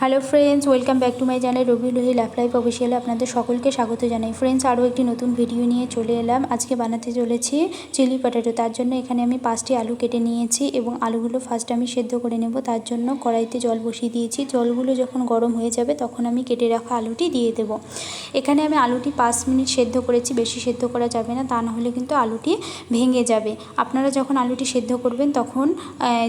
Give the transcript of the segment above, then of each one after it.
Hello friends, welcome back to my channel Robi Lohi life অফিসিয়ালে আপনাদের সকলকে স্বাগত জানাই। ফ্রেন্ডস, আরও একটি নতুন ভিডিও নিয়ে চলে এলাম। আজকে বানাতে চলেছি চিলি পটেটো। তার জন্য এখানে আমি 5টি আলু কেটে নিয়েছি এবং আলুগুলো ফার্স্ট আমি সেদ্ধ করে নেব। তার জন্য কড়াইতে জল বসিয়ে দিয়েছি। জলগুলো যখন গরম হয়ে যাবে তখন আমি কেটে রাখা আলুটি দিয়ে দেব। এখানে আমি আলুটি 5 মিনিট সেদ্ধ করেছি, বেশি সেদ্ধ করা যাবে না, তা নাহলে কিন্তু আলুটি ভেঙে যাবে। আপনারা যখন আলুটি সেদ্ধ করবেন তখন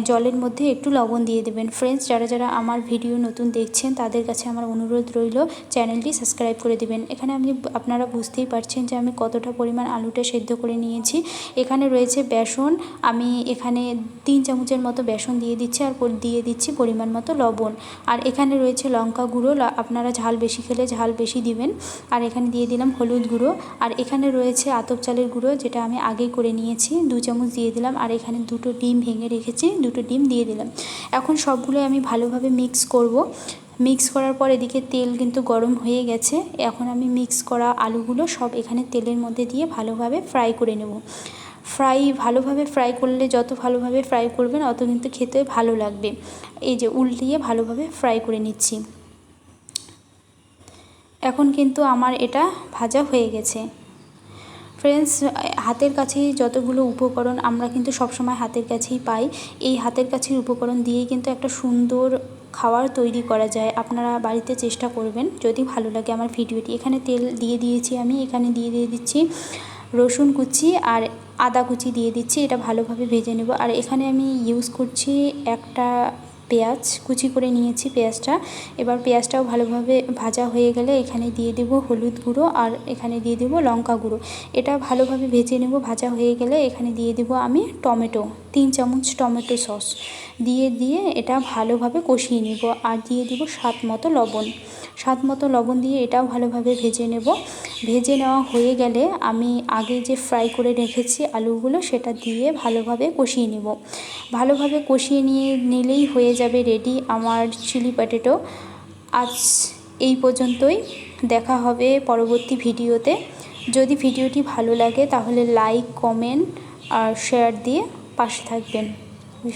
জলের মধ্যে একটু লবণ দিয়ে দেবেন। ফ্রেন্ডস, যারা আমার ভিডিও নতুন দেখছেন তাদের কাছে আমার অনুরোধ রইল চ্যানেলটি সাবস্ক্রাইব করে দেবেন। এখানে আপনারা বুঝতেই পারছেন যে আমি কতটা পরিমাণ আলুটা সেদ্ধ করে নিয়েছি। এখানে রয়েছে বেসন, আমি এখানে 3 চামচের মতো বেসন দিয়ে দিচ্ছি আর দিয়ে দিচ্ছি পরিমাণ মতো লবণ। আর এখানে রয়েছে লঙ্কা গুঁড়ো, আপনারা ঝাল বেশি খেলে ঝাল বেশি দিবেন। আর এখানে দিয়ে দিলাম হলুদ গুঁড়ো। আর এখানে রয়েছে আতপ চালের গুঁড়ো, যেটা আমি আগেই করে নিয়েছি, 2 চামচ দিয়ে দিলাম। আর এখানে 2টো ডিম ভেঙে রেখেছি, 2টো ডিম দিয়ে দিলাম। এখন সবগুলো আমি ভালোভাবে মিক্স করব। মিক্স করার পর এদিকে তেল কিন্তু গরম হয়ে গেছে। এখন আমি মিক্স করা আলুগুলো সব এখানে তেলের মধ্যে দিয়ে ভালোভাবে ফ্রাই করে নেব। ভালোভাবে ফ্রাই করলে, যত ভালোভাবে ফ্রাই করবেন অত কিন্তু খেতে ভালো লাগবে। এই যে উল্টিয়ে ভালোভাবে ফ্রাই করে নিচ্ছি। এখন কিন্তু আমার এটা ভাজা হয়ে গেছে। ফ্রেন্ডস, হাতের কাছেই যতগুলো উপকরণ আমরা কিন্তু সবসময় হাতের কাছেই পাই। এই হাতের কাছের উপকরণ দিয়েই কিন্তু একটা সুন্দর খাবার তৈরি করা যায়। আপনারা বাড়িতে চেষ্টা করবেন যদি ভালো লাগে আমার ভিডিওটি। এখানে তেল দিয়ে দিয়েছি আমি, এখানে দিয়ে দিচ্ছি রসুন কুচি আর আদা কুচি দিয়ে দিচ্ছি। এটা ভালোভাবে ভেজে নেব। আর এখানে আমি ইউজ করছি একটা পেঁয়াজ, কুচি করে নিয়েছি পেঁয়াজটা। এবার পেঁয়াজটাও ভালোভাবে ভাজা হয়ে গেলে এখানে দিয়ে দেব হলুদ গুঁড়ো আর এখানে দিয়ে দেব লঙ্কা গুঁড়ো। এটা ভালোভাবে ভেজে নেব। ভাজা হয়ে গেলে এখানে দিয়ে দেব আমি টমেটো, 3 চামচ টমেটো সস দিয়ে এটা ভালোভাবে কষিয়ে নেব। আর দিয়ে দেব স্বাদ মতো লবণ দিয়ে এটাও ভালোভাবে ভেজে নেব। ভেজে নেওয়া হয়ে গেলে আমি আগে যে ফ্রাই করে রেখেছি আলুগুলো, সেটা দিয়ে ভালোভাবে কষিয়ে নেব। ভালোভাবে কষিয়ে নিলেই হয়ে যাবে রেডি আমার চিলি পটেটো। আজ এই পর্যন্তই, দেখা হবে পরবর্তী ভিডিওতে। যদি ভিডিওটি ভালো লাগে তাহলে লাইক, কমেন্ট আর শেয়ার দিয়ে পাশে থাকবেন।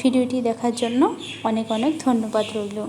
ভিডিওটি দেখার জন্য অনেক ধন্যবাদ রইল।